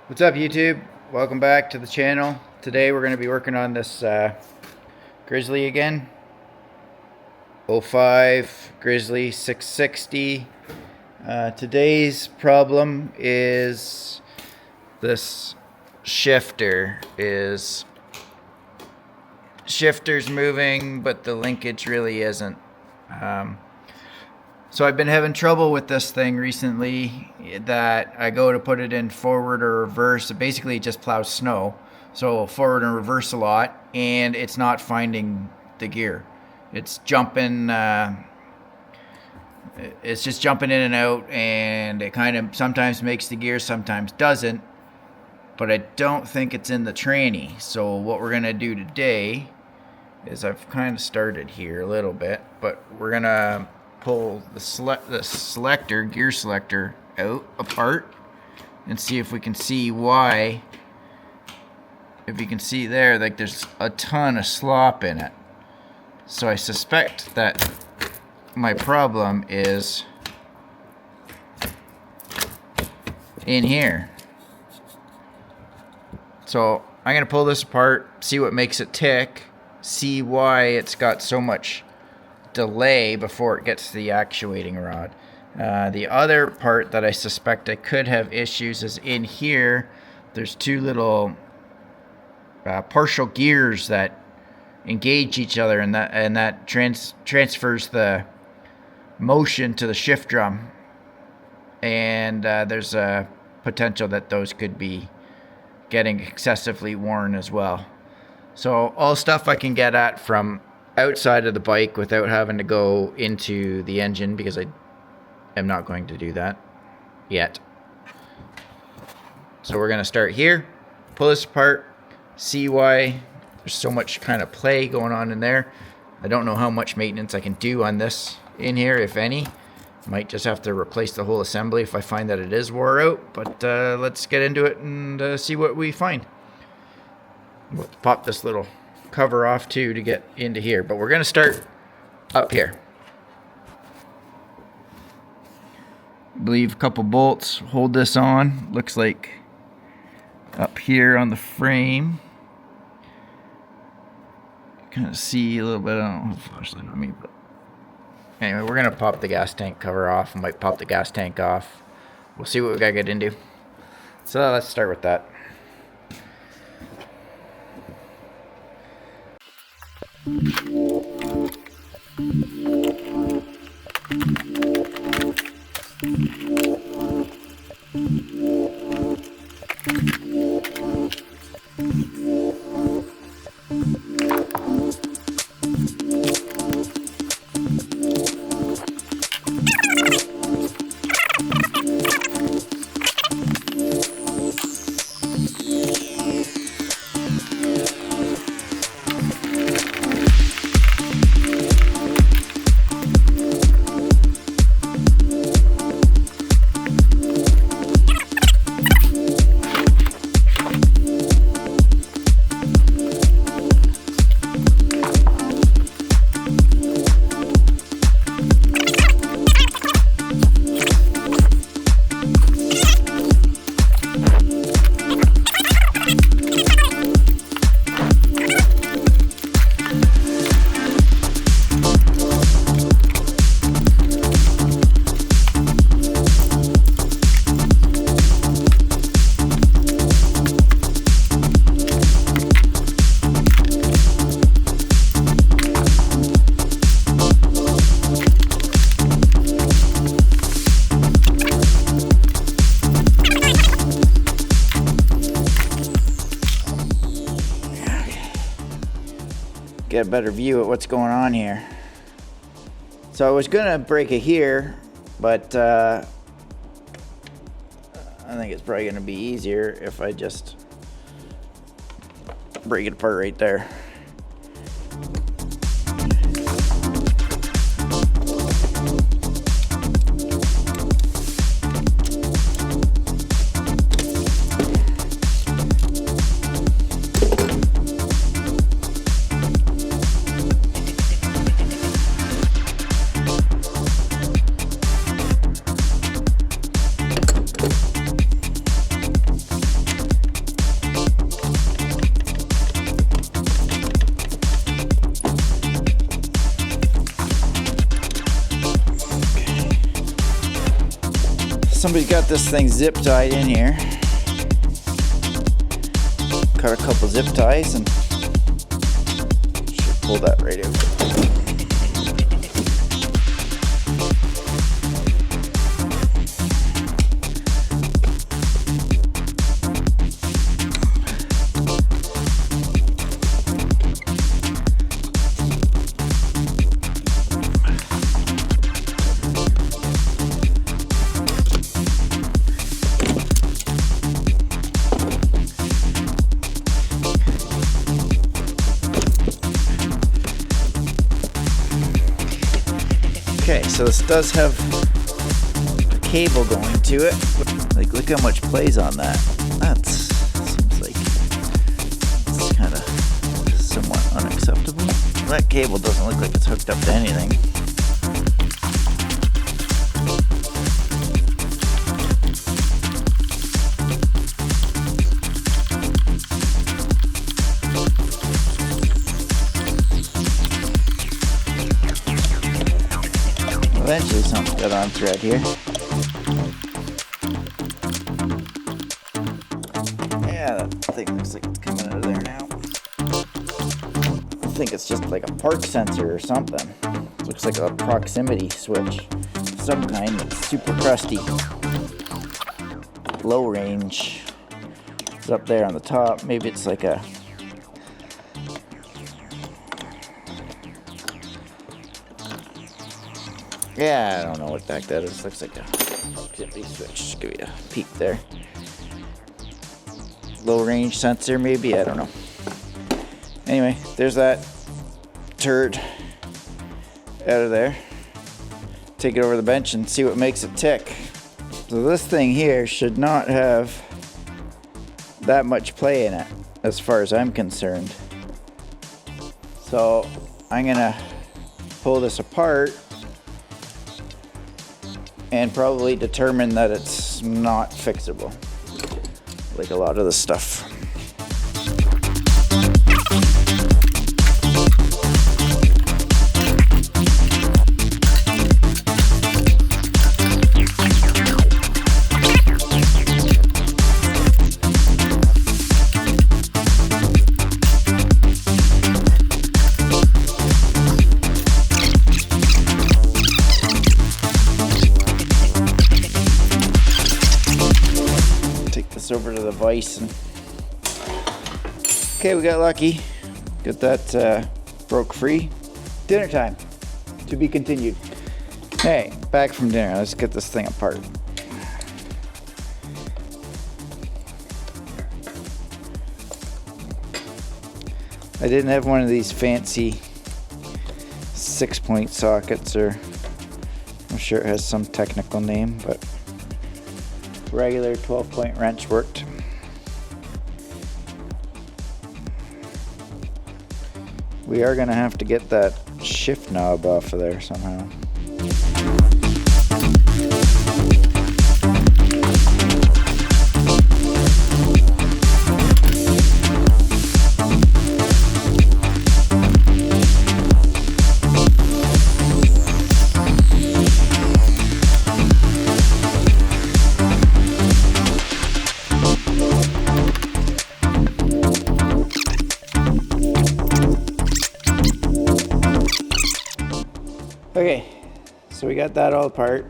What's up, YouTube? Welcome back to the channel. Today we're going to be working on this Grizzly again. 05 Grizzly 660. Today's problem is this shifter's moving, but the linkage really isn't. So I've been having trouble with this thing recently that I go to put it in forward or reverse. Basically it just plows snow. So forward and reverse a lot, and it's not finding the gear. It's jumping, it's just jumping in and out, and it kind of sometimes makes the gear, sometimes doesn't. But I don't think it's in the tranny. So what we're gonna do today is I've kind of started here a little bit, but we're gonna pull the selector, gear selector out apart and see if we can see why. If you can see there, like there's a ton of slop in it. So I suspect that my problem is in here. So I'm gonna pull this apart, see what makes it tick, see why it's got so much delay before it gets to the actuating rod. The other part that I suspect I could have issues is in here. There's two little partial gears that engage each other, and that transfers the motion to the shift drum. And there's a potential that those could be getting excessively worn as well. So all stuff I can get at from outside of the bike without having to go into the engine, because I am not going to do that yet. So we're going to start here, pull this apart, see why there's so much kind of play going on in there. I don't know how much maintenance I can do on this in here, if any. Might just have to replace the whole assembly if I find that it is wore out, but let's get into it and see what we find. We'll pop this little cover off too to get into here, but we're going to start up here. I believe a couple bolts hold this on. Looks like up here on the frame. Kind of see a little bit. I don't know if flashlight on me, but anyway, we're going to pop the gas tank cover off. I might pop the gas tank off. We'll see what we got to get into. So let's start with that. Get a better view at what's going on here. So I was gonna break it here, but I think it's probably gonna be easier if I just break it apart right there. somebody's got this thing zip tied in here. Cut a couple zip ties and should pull that right out. Okay, so this does have a cable going to it. Like, look how much plays on that. That seems like it's kind of somewhat unacceptable. That cable doesn't look like it's hooked up to anything. Eventually something got on thread here. Yeah, that thing looks like it's coming out of there now. I think it's just like a park sensor or something. It looks like a proximity switch of some kind that's super crusty. Low range. It's up there on the top. Maybe it's like a I don't know what the heck that is. Looks like a proximity switch. Just give you a peek there. Low range sensor, maybe. I don't know. Anyway, there's that turd out of there. Take it over the bench and see what makes it tick. So this thing here should not have that much play in it, as far as I'm concerned. So I'm gonna pull this apart and probably determine that it's not fixable, like a lot of the stuff. Over to the vise and okay, we got lucky. Got that broke free. Dinner time to be continued. Hey, back from dinner. Let's get this thing apart. I didn't have one of these fancy 6-point sockets, or I'm sure it has some technical name, but regular 12-point wrench worked. We are gonna have to get that shift knob off of there somehow. Okay, so we got that all apart,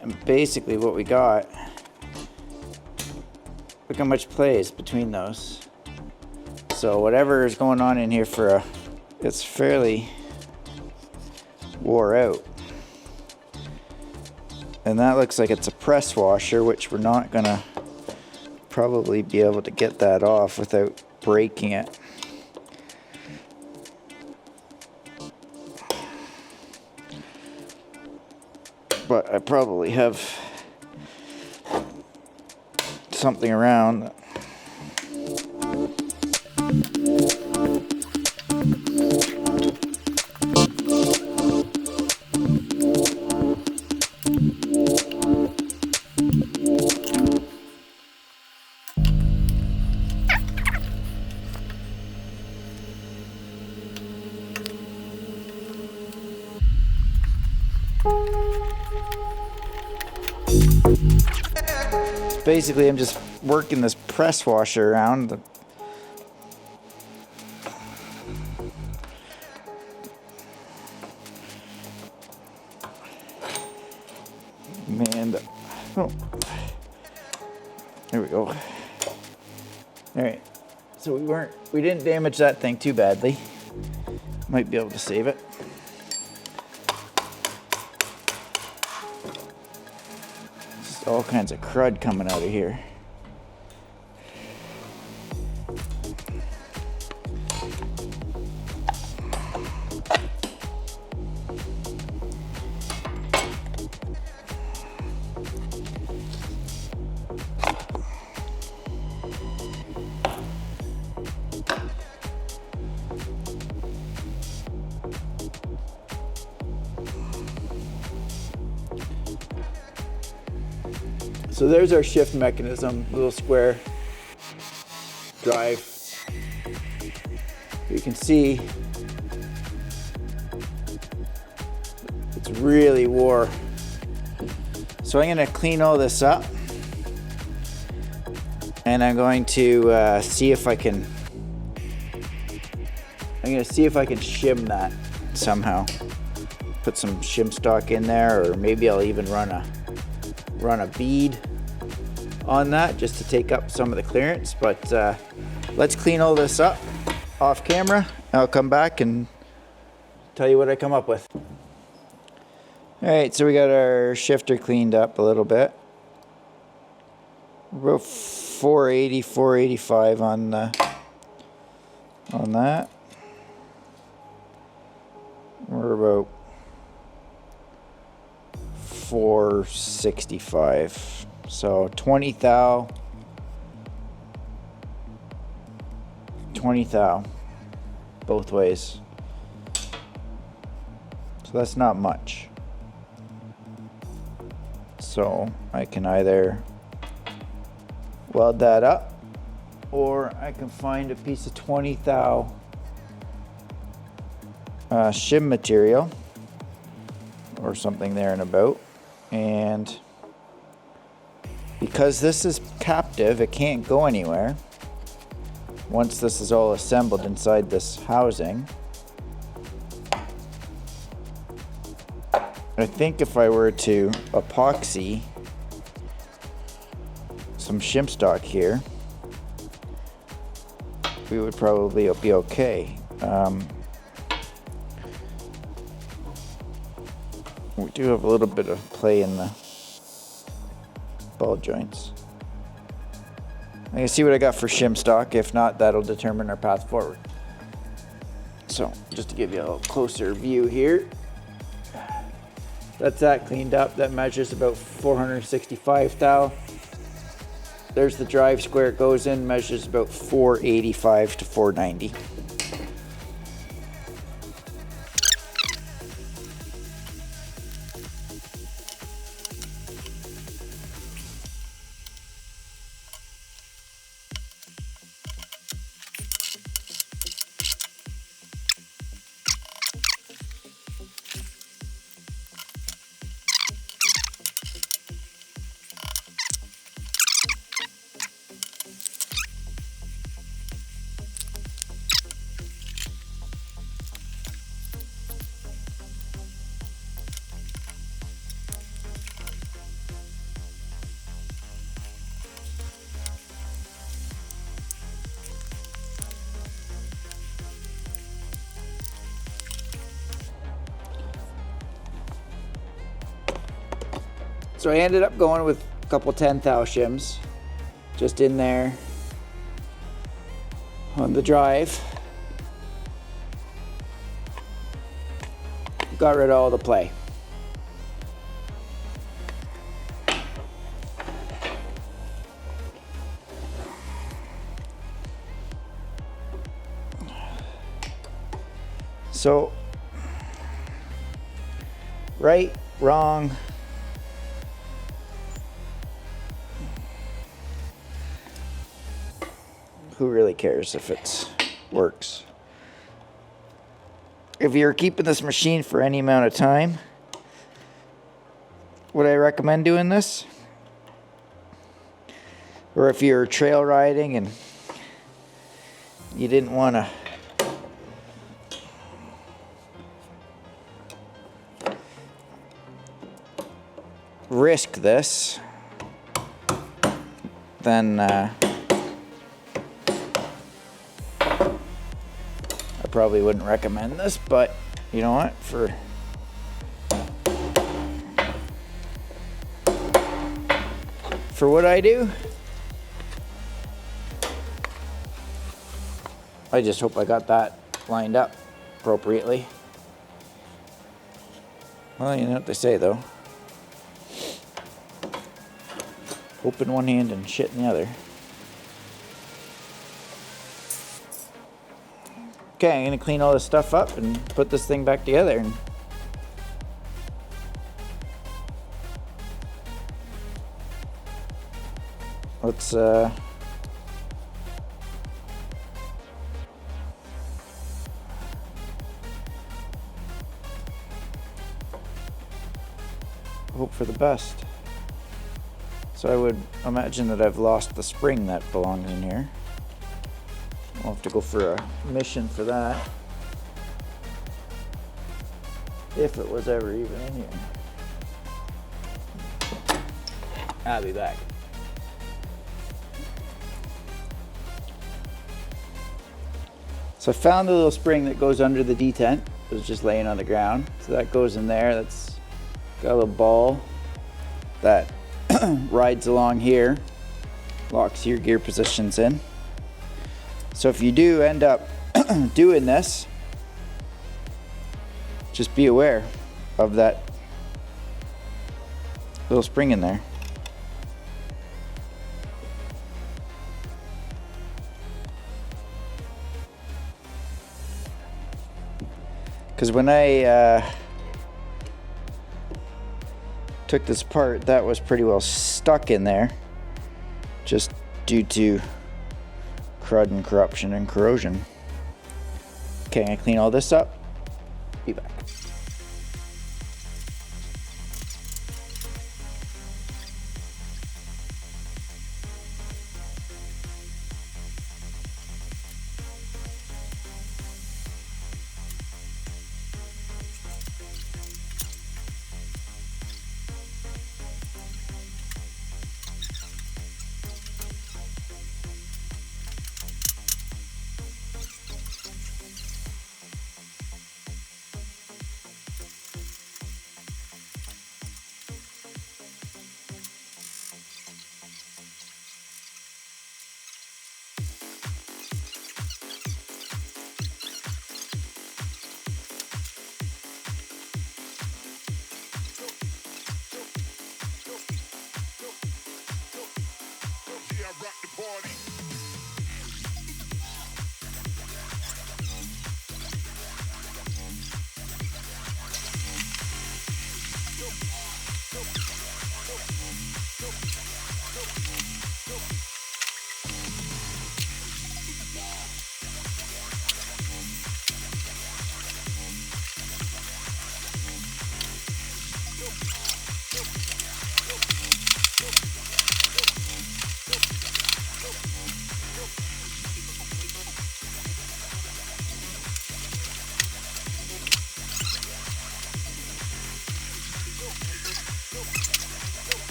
and basically what we got, look how much play is between those. So whatever is going on in here it's fairly wore out. And that looks like it's a press washer, which we're not gonna probably be able to get that off without breaking it. But I probably have something around. Basically, I'm just working this press washer around. Man, oh, there we go. All right, so we didn't damage that thing too badly. Might be able to save it. Just all kinds of crud coming out of here. So there's our shift mechanism, little square drive. You can see it's really wore. So I'm going to clean all this up, and I'm going to see if I can. I'm going to see if I can shim that somehow. Put some shim stock in there, or maybe I'll even run a bead on that just to take up some of the clearance. But let's clean all this up off camera. I'll come back and tell you what I come up with. All right, so we got our shifter cleaned up a little bit. About 480, 485 on that. We're about 465. So 20 thou both ways. So that's not much. So I can either weld that up, or I can find a piece of 20 thou shim material or something there and about. And because this is captive, it can't go anywhere once this is all assembled inside this housing. I think if I were to epoxy some shim stock here, we would probably be okay. We do have a little bit of play in the ball joints. I can see what I got for shim stock. If not, that'll determine our path forward. So just to give you a little closer view here, that's that cleaned up. That measures about 465 thou. There's the drive square it goes in, measures about 485 to 490. So I ended up going with a couple 10 thou shims just in there on the drive. Got rid of all the play. So, right, wrong. Who really cares if it works? If you're keeping this machine for any amount of time, would I recommend doing this? Or if you're trail riding and you didn't want to risk this, then I probably wouldn't recommend this, but you know what, for what I do, I just hope I got that lined up appropriately. Well, you know what they say though. Hope in one hand and shit in the other. Okay, I'm gonna clean all this stuff up and put this thing back together. And let's hope for the best. So I would imagine that I've lost the spring that belongs in here. I'll have to go for a mission for that, if it was ever even in here. I'll be back. So I found the little spring that goes under the detent. It was just laying on the ground. So that goes in there. That's got a little ball that rides along here, locks your gear positions in. So if you do end up doing this, just be aware of that little spring in there. Because when I took this apart, that was pretty well stuck in there, just due to crud and corruption and corrosion. Okay, I'm gonna clean all this up. Be back.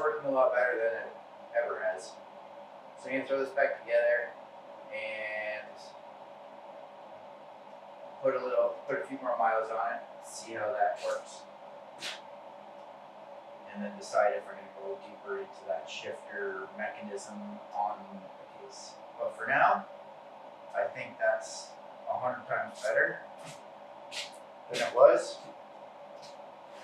working a lot better than it ever has. So I'm going to throw this back together and put a few more miles on it, see how that works. And then decide if we're going to go deeper into that shifter mechanism on the case. But for now, I think that's 100 times better than it was.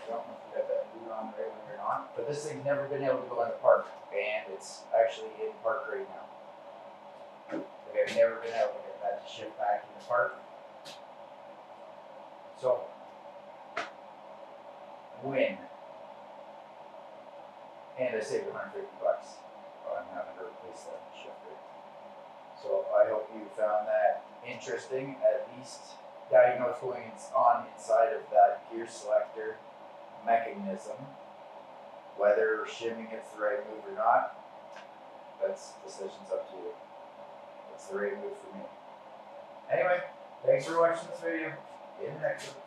I don't know if we got that boot on right when you're on, but this thing's never been able to go into park, and it's actually in park right now. Like I've never been able to get that to shift back into park. So, win. And I saved $150 on having to replace that shifter. So I hope you found that interesting. At least now you know what's going on inside of that gear selector mechanism. Whether shimming it's the right move or not, that's decision's up to you. It's the right move for me. Anyway, thanks for watching this video. See you in the next one.